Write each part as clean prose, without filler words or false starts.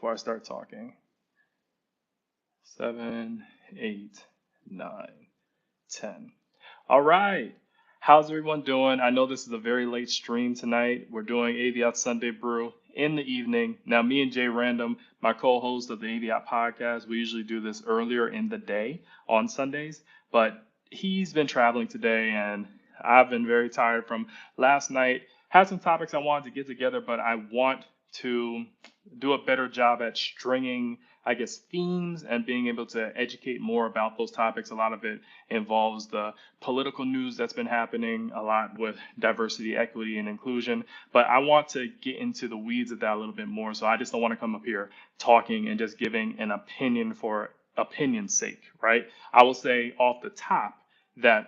before I start talking. 7, 8, 9, 10. All right. How's everyone doing? I know this is a very late stream tonight. We're doing AVIOT Sunday Brew in the evening. Now, me and Jay Random, my co-host of the AVIOT podcast, we usually do this earlier in the day on Sundays, but he's been traveling today and I've been very tired from last night. Had some topics I wanted to get together, but I want to do a better job at stringing, I guess, themes and being able to educate more about those topics. A lot of it involves the political news that's been happening, a lot with diversity, equity, and inclusion. But I want to get into the weeds of that a little bit more. So I just don't want to come up here talking and just giving an opinion for opinion's sake, right? I will say off the top that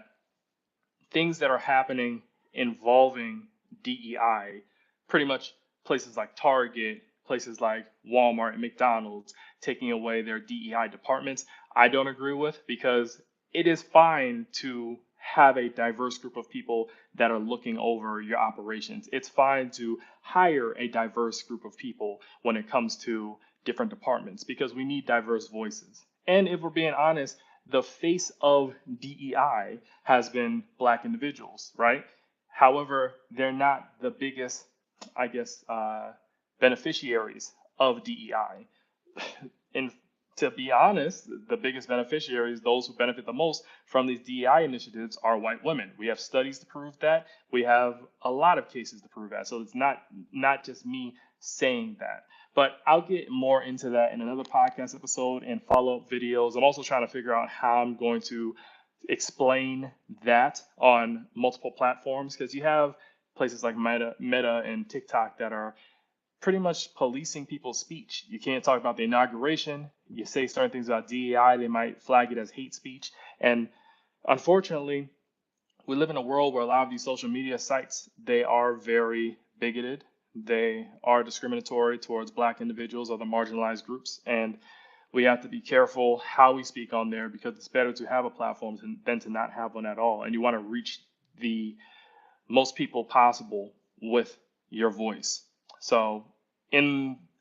things that are happening involving DEI, pretty much places like Target, places like Walmart and McDonald's taking away their DEI departments, I don't agree with, because it is fine to have a diverse group of people that are looking over your operations. It's fine to hire a diverse group of people when it comes to different departments because we need diverse voices. And if we're being honest, the face of DEI has been Black individuals, right? However, they're not the biggest, I guess, beneficiaries of DEI. And to be honest, the biggest beneficiaries, those who benefit the most from these DEI initiatives, are white women. We have studies to prove that. We have a lot of cases to prove that. So it's not just me saying that. But I'll get more into that in another podcast episode and follow-up videos. I'm also trying to figure out how I'm going to explain that on multiple platforms, because you have places like Meta and TikTok that are pretty much policing people's speech. You can't talk about the inauguration. You say certain things about DEI, they might flag it as hate speech. And unfortunately, we live in a world where a lot of these social media sites, they are very bigoted. They are discriminatory towards Black individuals, other marginalized groups, and we have to be careful how we speak on there, because it's better to have a platform than to not have one at all. And you want to reach the most people possible with your voice. So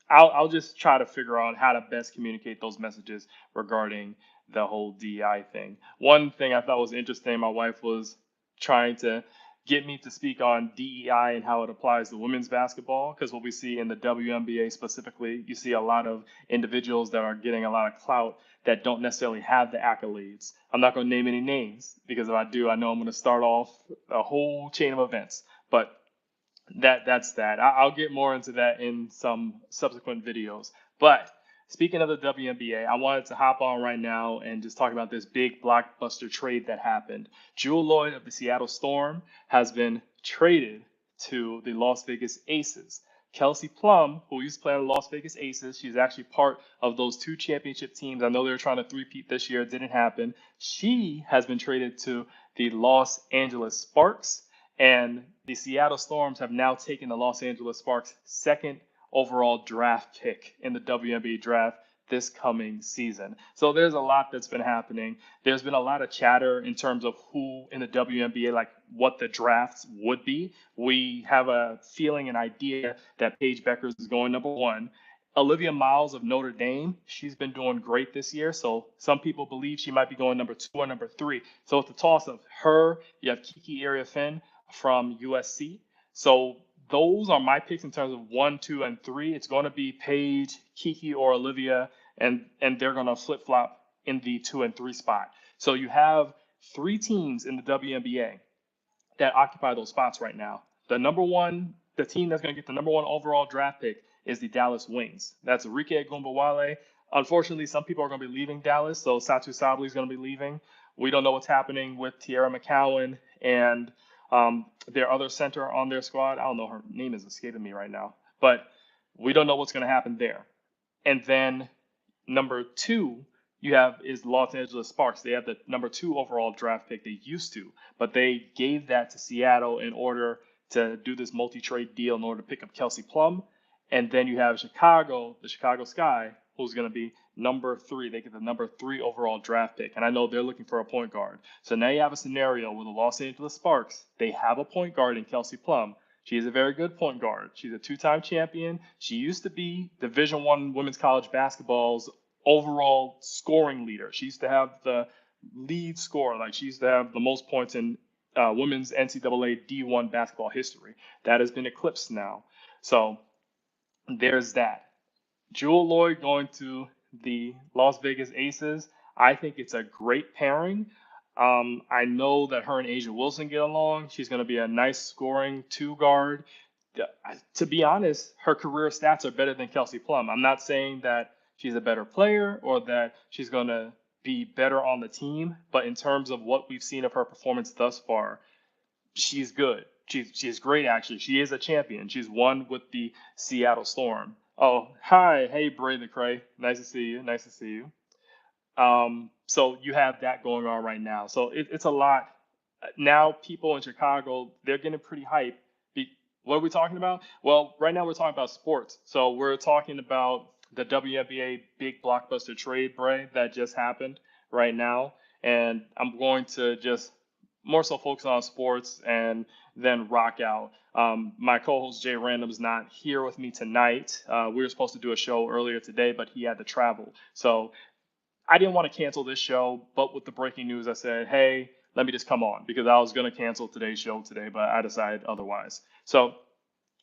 I'll just try to figure out how to best communicate those messages regarding the whole DEI thing. One thing I thought was interesting, my wife was trying to get me to speak on DEI and how it applies to women's basketball, because what we see in the WNBA specifically, you see a lot of individuals that are getting a lot of clout that don't necessarily have the accolades. I'm not going to name any names, because if I do, I know I'm going to start off a whole chain of events. But that's that. I'll get more into that in some subsequent videos. But speaking of the WNBA, I wanted to hop on right now and just talk about this big blockbuster trade that happened. Jewell Loyd of the Seattle Storm has been traded to the Las Vegas Aces. Kelsey Plum, who used to play on the Las Vegas Aces, she's actually part of those 2 championship teams. I know they were trying to three-peat this year. It didn't happen. She has been traded to the Los Angeles Sparks. And the Seattle Storms have now taken the Los Angeles Sparks' 2nd overall draft pick in the WNBA draft this coming season. So there's a lot that's been happening. There's been a lot of chatter in terms of who in the WNBA, like what the drafts would be. We have a feeling, an idea that Paige Beckers is going number 1. Olivia Miles of Notre Dame, she's been doing great this year. So some people believe she might be going number 2 or number 3. So it's a toss of her. You have Kiki Area-Finn from USC. So those are my picks in terms of 1, 2, and 3. It's going to be Paige, Kiki, or Olivia, and they're going to flip-flop in the 2 and 3 spot. So you have 3 teams in the WNBA that occupy those spots right now. The team that's going to get the number 1 overall draft pick is the Dallas Wings. That's Arike Ogunbowale. Unfortunately, some people are going to be leaving Dallas, so Satu Sabally is going to be leaving. We don't know what's happening with Tierra McCowan and their other center on their squad. I don't know, her name is escaping me right now, but we don't know what's going to happen there. And then number 2 is Los Angeles Sparks. They have the number 2 overall draft pick. They used to, but they gave that to Seattle in order to do this multi-trade deal in order to pick up Kelsey Plum. And then you have Chicago, the Chicago Sky, who's going to be number 3. They get the number 3 overall draft pick. And I know they're looking for a point guard. So now you have a scenario where the Los Angeles Sparks, they have a point guard in Kelsey Plum. She's a very good point guard. She's a two-time champion. She used to be Division I women's college basketball's overall scoring leader. She used to have the lead score, like she used to have the most points in women's NCAA D1 basketball history. That has been eclipsed now. So there's that. Jewel Lloyd going to the Las Vegas Aces. I think it's a great pairing. I know that her and Asia Wilson get along. She's going to be a nice scoring two guard. To be honest, her career stats are better than Kelsey Plum. I'm not saying that she's a better player or that she's going to be better on the team, but in terms of what we've seen of her performance thus far, she's good. She's great actually. She is a champion. She's won with the Seattle Storm. Oh, hi, hey Bray the Cray. Nice to see you. Nice to see you. So you have that going on right now. So it's a lot. Now people in Chicago, they're getting pretty hype. What are we talking about? Well, right now we're talking about sports. So we're talking about the WNBA big blockbuster trade, Bray, that just happened right now. And I'm going to just more so focus on sports and then rock out. My co-host Jay Random's not here with me tonight. We were supposed to do a show earlier today, but he had to travel. So I didn't want to cancel this show, but with the breaking news, I said, hey, let me just come on because I was going to cancel today's show today, but I decided otherwise. So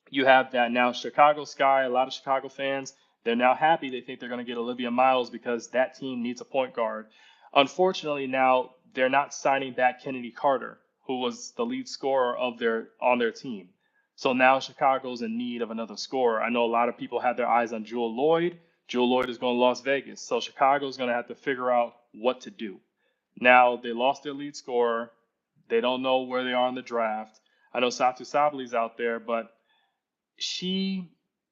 you have that now. Chicago Sky, a lot of Chicago fans, they're now happy. They think they're going to get Olivia Miles because that team needs a point guard. Unfortunately, now they're not signing back Kennedy Carter, who was the lead scorer on their team. So now Chicago's in need of another scorer. I know a lot of people had their eyes on Jewel Lloyd. Jewel Lloyd is going to Las Vegas. So Chicago's going to have to figure out what to do. Now they lost their lead scorer. They don't know where they are in the draft. I know Satu Sabli's out there, but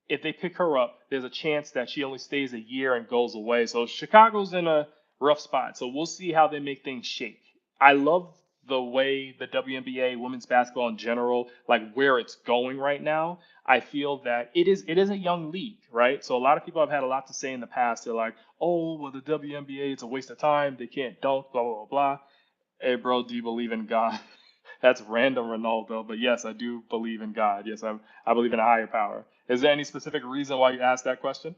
if they pick her up, there's a chance that she only stays a year and goes away. So Chicago's in a rough spot. So we'll see how they make things shake. I love the way the WNBA women's basketball in general, like where it's going right now. I feel that it is a young league, right? So a lot of people have had a lot to say in the past. They're like, oh, well, the WNBA is a waste of time. They can't dunk, blah, blah, blah, blah. Hey, bro, do you believe in God? That's random, Ronaldo. But yes, I do believe in God. Yes, I believe in a higher power. Is there any specific reason why you asked that question?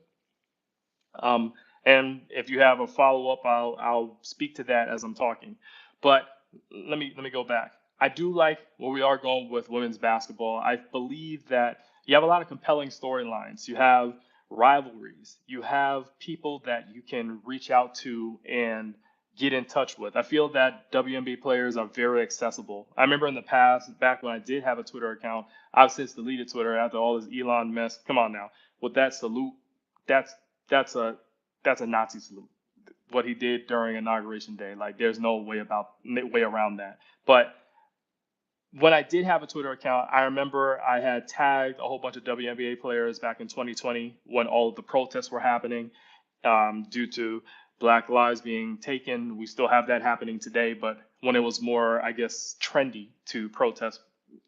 Um, and if you have a follow up, I'll speak to that as I'm talking. But let me go back. I do like where we are going with women's basketball. I believe that you have a lot of compelling storylines. You have rivalries. You have people that you can reach out to and get in touch with. I feel that WNBA players are very accessible. I remember in the past, back when I did have a Twitter account, I've since deleted Twitter after all this Elon mess. Come on now, with that salute, that's that's a that's a Nazi salute. What he did during inauguration day, like there's no way around that. But when I did have a Twitter account, I remember I had tagged a whole bunch of WNBA players back in 2020 when all of the protests were happening due to Black lives being taken. We still have that happening today, but when it was more, I guess, trendy to protest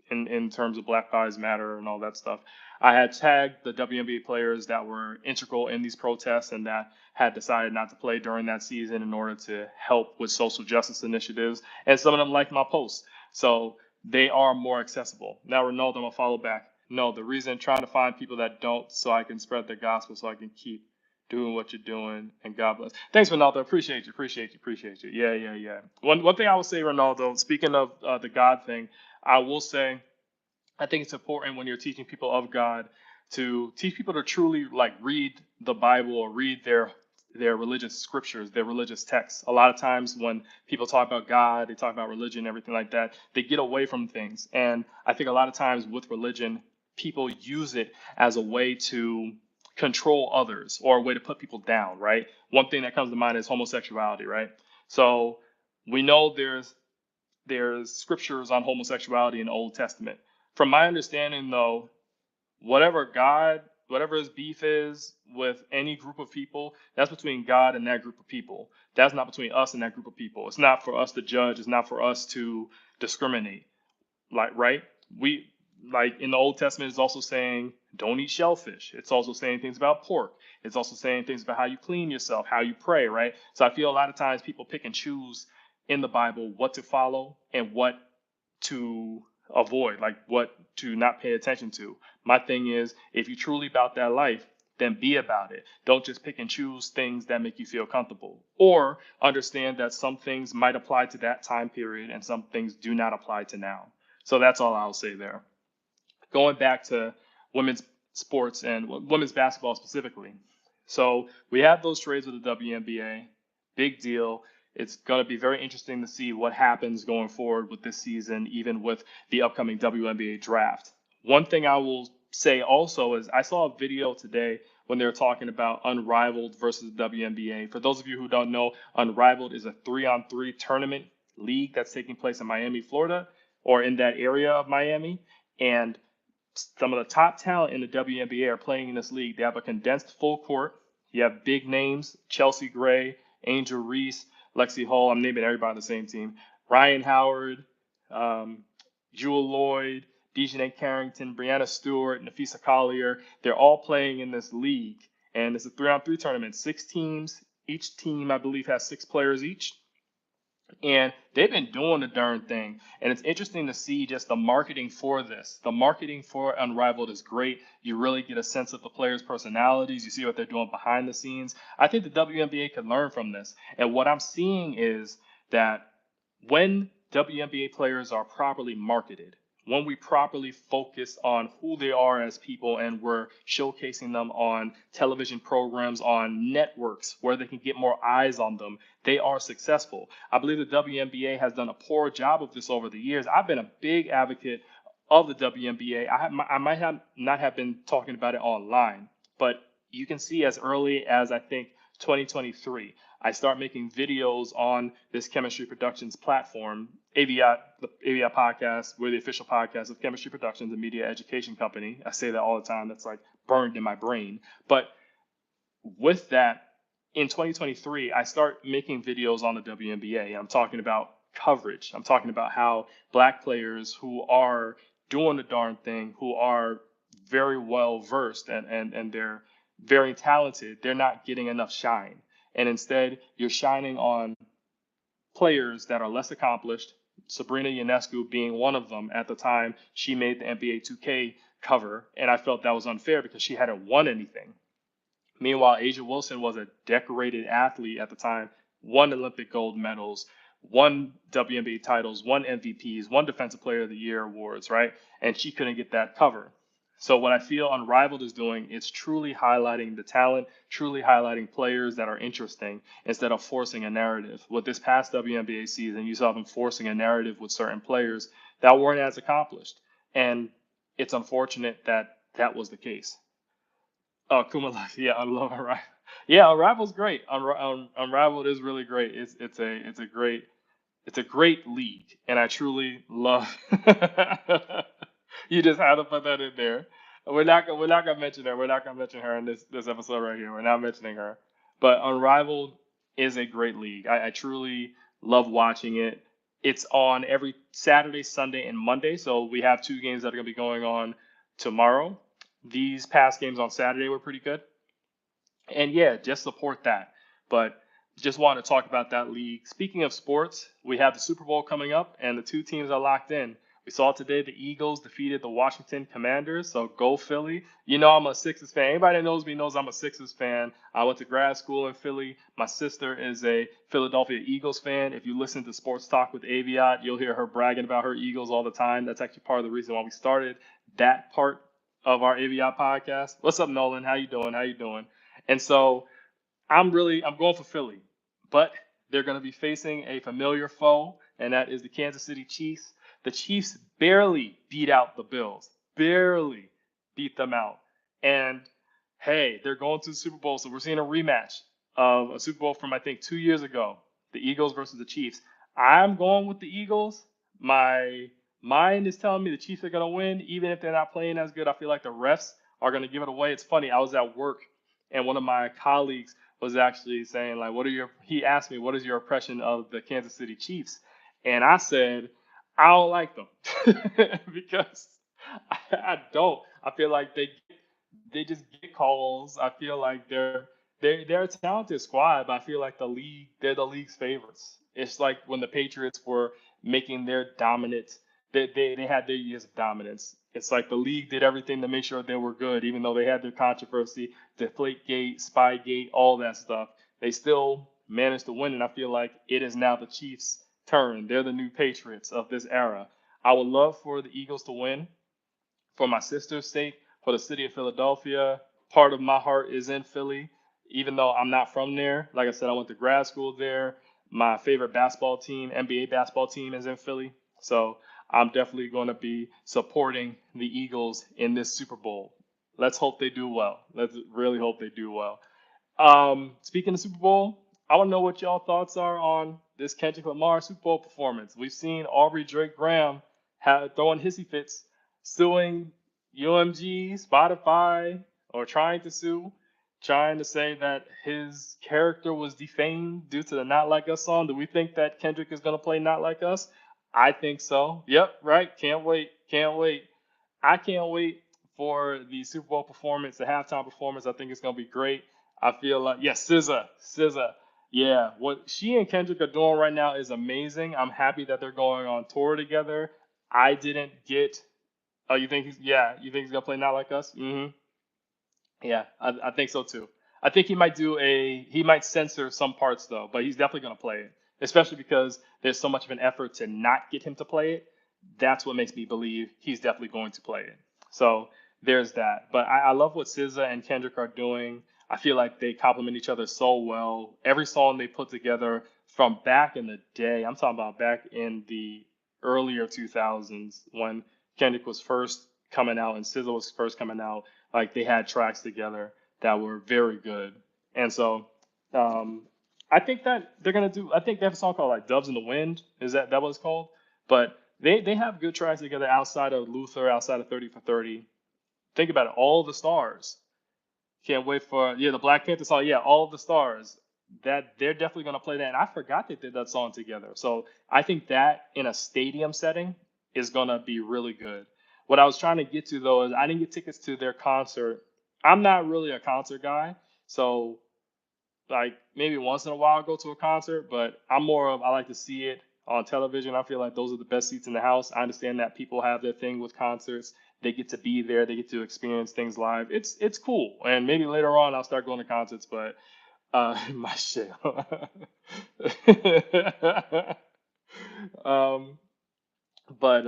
in terms of Black Lives Matter and all that stuff, I had tagged the WNBA players that were integral in these protests and that had decided not to play during that season in order to help with social justice initiatives. And some of them liked my posts. So they are more accessible. Now, Ronaldo, I'm going to follow back. No, the reason trying to find people that don't so I can spread the gospel so I can keep doing what you're doing, and God bless. Thanks, Ronaldo. Appreciate you. Yeah. One thing I will say, Ronaldo, speaking of the God thing, I will say I think it's important when you're teaching people of God to teach people to truly like read the Bible or read their religious scriptures, their religious texts. A lot of times when people talk about God, they talk about religion, everything like that, they get away from things. And I think a lot of times with religion, people use it as a way to control others or a way to put people down, right? One thing that comes to mind is homosexuality, right? So we know there's scriptures on homosexuality in the Old Testament. From my understanding, though, whatever his beef is with any group of people, that's between God and that group of people. That's not between us and that group of people. It's not for us to judge. It's not for us to discriminate. Like, right? We like in the Old Testament, it's also saying don't eat shellfish. It's also saying things about pork. It's also saying things about how you clean yourself, how you pray, right? So I feel a lot of times people pick and choose in the Bible what to follow and what to avoid, like what to not pay attention to. My thing is, if you truly about that life, then be about it. Don't just pick and choose things that make you feel comfortable, or understand that some things might apply to that time period and some things do not apply to now. So that's all I'll say there. Going back to women's sports and women's basketball specifically. So we have those trades with the WNBA. Big deal. It's going to be very interesting to see what happens going forward with this season, even with the upcoming WNBA draft. One thing I will say also is I saw a video today when they were talking about Unrivaled versus WNBA. For those of you who don't know, Unrivaled is a 3-on-3 tournament league that's taking place in Miami, Florida, or in that area of Miami. And some of the top talent in the WNBA are playing in this league. They have a condensed full court. You have big names: Chelsea Gray, Angel Reese, Lexi Hall. I'm naming everybody on the same team. Ryan Howard, Jewel Lloyd, Dejanay Carrington, Brianna Stewart, Nafisa Collier. They're all playing in this league. And it's a 3-on-3 tournament. 6 teams. Each team, I believe, has 6 players each. And they've been doing the darn thing. And it's interesting to see just the marketing for this. The marketing for Unrivaled is great. You really get a sense of the players' personalities. You see what they're doing behind the scenes. I think the WNBA could learn from this. And what I'm seeing is that when WNBA players are properly marketed, when we properly focus on who they are as people and we're showcasing them on television programs, on networks where they can get more eyes on them, they are successful. I believe the WNBA has done a poor job of this over the years. I've been a big advocate of the WNBA. I might have not have been talking about it online, but you can see as early as I think 2023, I start making videos on this Chemistry Productions platform, AVIOT, the AVIOT podcast. We're the official podcast of Chemistry Productions, a media education company. I say that all the time. That's like burned in my brain. But with that, in 2023, I start making videos on the WNBA. I'm talking about coverage. I'm talking about how Black players who are doing the darn thing, who are very well versed and they're very talented, they're not getting enough shine. And instead, you're shining on players that are less accomplished, Sabrina Ionescu being one of them. At the time, she made the NBA 2K cover, and I felt that was unfair because she hadn't won anything. Meanwhile, Asia Wilson was a decorated athlete at the time, won Olympic gold medals, won WNBA titles, won MVPs, won Defensive Player of the Year awards, right? And she couldn't get that cover. So what I feel Unrivaled is doing is truly highlighting the talent, truly highlighting players that are interesting instead of forcing a narrative. With this past WNBA season, you saw them forcing a narrative with certain players that weren't as accomplished. And it's unfortunate that that was the case. Oh, Kumala, yeah, I love Unrivaled. Yeah, Unrival's great. Unrivaled is really great. It's a great league, and I truly love. You just had to put that in there. We're not gonna mention her. We're not gonna mention her in this episode right here. We're not mentioning her. But Unrivaled is a great league. I truly love watching it. It's on every Saturday, Sunday, and Monday. So we have 2 games that are gonna be going on tomorrow. These past games on Saturday were pretty good. And yeah, just support that. But just want to talk about that league. Speaking of sports, we have the Super Bowl coming up, and the 2 teams are locked in. We saw today the Eagles defeated the Washington Commanders, so go Philly. You know I'm a Sixers fan. Anybody that knows me knows I'm a Sixers fan. I went to grad school in Philly. My sister is a Philadelphia Eagles fan. If you listen to Sports Talk with AVIOT, you'll hear her bragging about her Eagles all the time. That's actually part of the reason why we started that part of our AVIOT podcast. What's up, Nolan? How you doing? How you doing? And so I'm going for Philly, but they're going to be facing a familiar foe, and that is the Kansas City Chiefs. The Chiefs barely beat out the Bills, barely beat them out. And hey, they're going to the Super Bowl, so we're seeing a rematch of a Super Bowl from I think 2 years ago, the Eagles versus the Chiefs. I'm going with the Eagles. My mind is telling me the Chiefs are going to win, even if they're not playing as good. I feel like the refs are going to give it away. It's funny. I was at work, and one of my colleagues was actually saying, like, he asked me, what is your impression of the Kansas City Chiefs? And I said, I don't like them because I don't. I feel like they just get calls. I feel like they're a talented squad, but I feel like they're the league's favorites. It's like when the Patriots were making their dominant they had their years of dominance. It's like the league did everything to make sure they were good, even though they had their controversy, Deflategate, Spygate, all that stuff. They still managed to win, and I feel like it is now the Chiefs' turn. They're the new Patriots of this era. I would love for the Eagles to win for my sister's sake, for the city of Philadelphia. Part of my heart is in Philly, even though I'm not from there. Like I said, I went to grad school there. My favorite basketball team, NBA basketball team, is in Philly. So I'm definitely going to be supporting the Eagles in this Super Bowl. Let's hope they do well. Let's really hope they do well. Speaking of Super Bowl, I want to know what y'all thoughts are on this Kendrick Lamar Super Bowl performance. We've seen Aubrey Drake Graham throwing hissy fits, suing UMG, Spotify, or trying to sue, trying to say that his character was defamed due to the Not Like Us song. Do we think that Kendrick is going to play Not Like Us? I think so. Yep, right. Can't wait. Can't wait. I can't wait for the Super Bowl performance, the halftime performance. I think it's gonna be great. I feel like yes, SZA. Yeah, what she and Kendrick are doing right now is amazing. I'm happy that they're going on tour together. I didn't get. Oh, you think he's yeah? You think he's gonna play Not Like Us? Yeah, I think so too. I think he might censor some parts though, but he's definitely going to play it, especially because there's so much of an effort to not get him to play it. That's what makes me believe he's definitely going to play it. So there's that. But I love what SZA and Kendrick are doing. I feel like they complement each other so well. Every song they put together from back in the day, I'm talking about back in the earlier 2000s when Kendrick was first coming out and SZA was first coming out, like they had tracks together that were very good. And so I think that they're gonna do. I think they have a song called like "Doves in the Wind." Is that what it's called? But they have good tracks together outside of Luther, outside of 30 for 30. Think about it. All the stars. Can't wait for the Black Panther song. Yeah, all the stars. That they're definitely gonna play that. And I forgot they did that song together. So I think that in a stadium setting is gonna be really good. What I was trying to get to though is I didn't get tickets to their concert. I'm not really a concert guy, so like maybe once in a while I'll go to a concert, but I like to see it on television. I feel like those are the best seats in the house. I understand that people have their thing with concerts. They get to be there, they get to experience things live. It's cool. And maybe later on I'll start going to concerts, but my shit. um but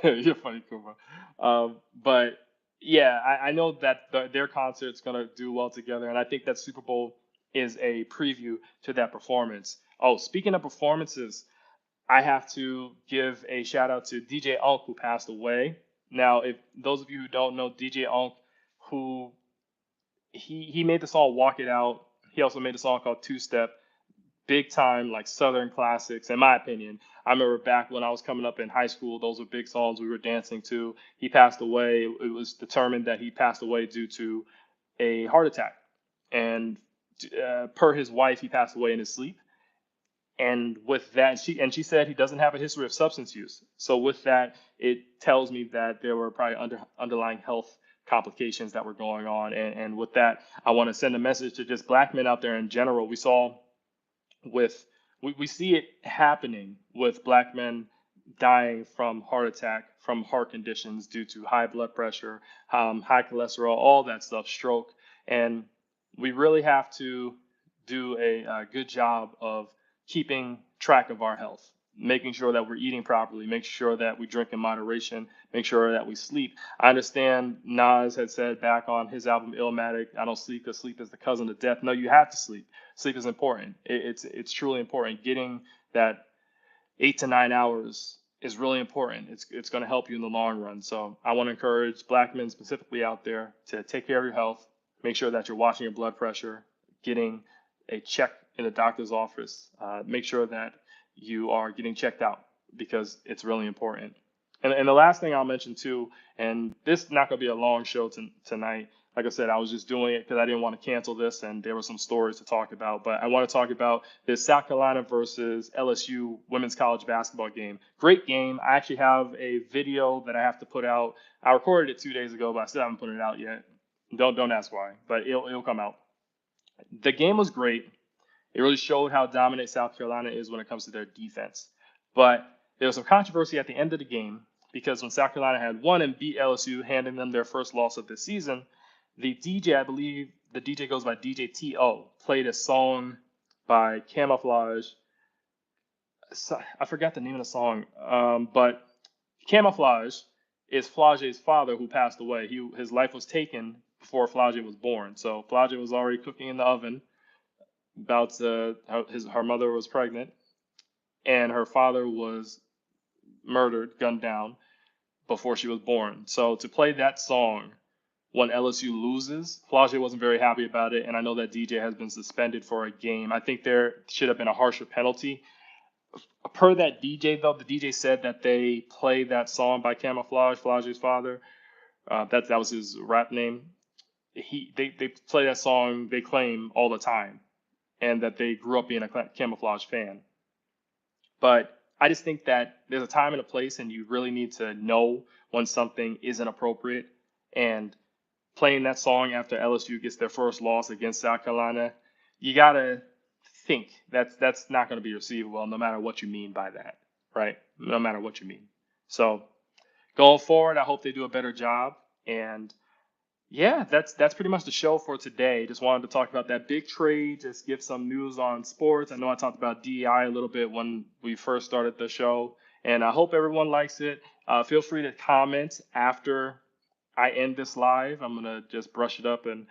you're funny, Kuma. But yeah, I know that their concert's gonna do well together, and I think that Super Bowl is a preview to that performance. Oh, speaking of performances, I have to give a shout out to DJ Unk who passed away. Now, if those of you who don't know DJ Unk, who he made the song "Walk It Out." He also made a song called Two Step, big time like Southern classics, in my opinion. I remember back when I was coming up in high school, those were big songs we were dancing to. He passed away. It was determined that he passed away due to a heart attack. And per his wife, he passed away in his sleep. And with that, she said he doesn't have a history of substance use. So with that, it tells me that there were probably underlying health complications that were going on. And with that, I want to send a message to just black men out there in general. With we see it happening with black men dying from heart attack, from heart conditions due to high blood pressure, high cholesterol, all that stuff, stroke, and we really have to do a good job of keeping track of our health, making sure that we're eating properly, make sure that we drink in moderation, make sure that we sleep. I understand Nas had said back on his album Illmatic, I don't sleep because sleep is the cousin of death. No, you have to sleep. Sleep is important. It's truly important. Getting that 8 to 9 hours is really important. It's going to help you in the long run. So I want to encourage black men specifically out there to take care of your health. Make sure that you're watching your blood pressure, getting a check in the doctor's office. Make sure that you are getting checked out because it's really important. And the last thing I'll mention too, and this is not going to be a long show tonight. Like I said, I was just doing it because I didn't want to cancel this, and there were some stories to talk about. But I want to talk about this South Carolina versus LSU women's college basketball game. Great game. I actually have a video that I have to put out. I recorded it 2 days ago, but I still haven't put it out yet. Don't ask why, but it'll come out. The game was great. It really showed how dominant South Carolina is when it comes to their defense. But there was some controversy at the end of the game because when South Carolina had won and beat LSU, handing them their first loss of the season, the DJ, I believe the DJ goes by DJ T.O., played a song by Camouflage. I forgot the name of the song, but Camouflage is Flage's father who passed away. His life was taken before Flage was born. So Flage was already cooking in the oven. Her mother was pregnant, and her father was murdered, gunned down before she was born. So to play that song when LSU loses, Flage wasn't very happy about it, and I know that DJ has been suspended for a game. I think there should have been a harsher penalty. Per that DJ, though, the DJ said that they played that song by Camouflage, Flage's father. That was his rap name. They play that song, they claim, all the time, and that they grew up being a Camouflage fan. But I just think that there's a time and a place, and you really need to know when something isn't appropriate. And playing that song after LSU gets their first loss against South Carolina, you gotta think that's not going to be received well, no matter what you mean by that, right? No matter what you mean. So going forward, I hope they do a better job. And yeah, that's pretty much the show for today. Just wanted to talk about that big trade, just give some news on sports. I know I talked about DEI a little bit when we first started the show, and I hope everyone likes it. Feel free to comment after I end this live. I'm gonna just brush it up and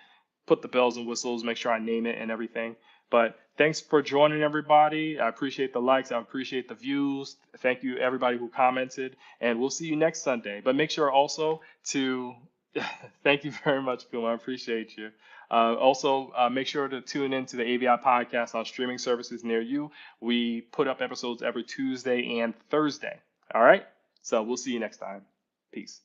put the bells and whistles, make sure I name it and everything. But thanks for joining, everybody. I appreciate the likes. I appreciate the views. Thank you, everybody who commented, and we'll see you next Sunday. But make sure also to thank you very much, Kuma. I appreciate you. Also, make sure to tune in to the AVIOT podcast on streaming services near you. We put up episodes every Tuesday and Thursday. All right? So we'll see you next time. Peace.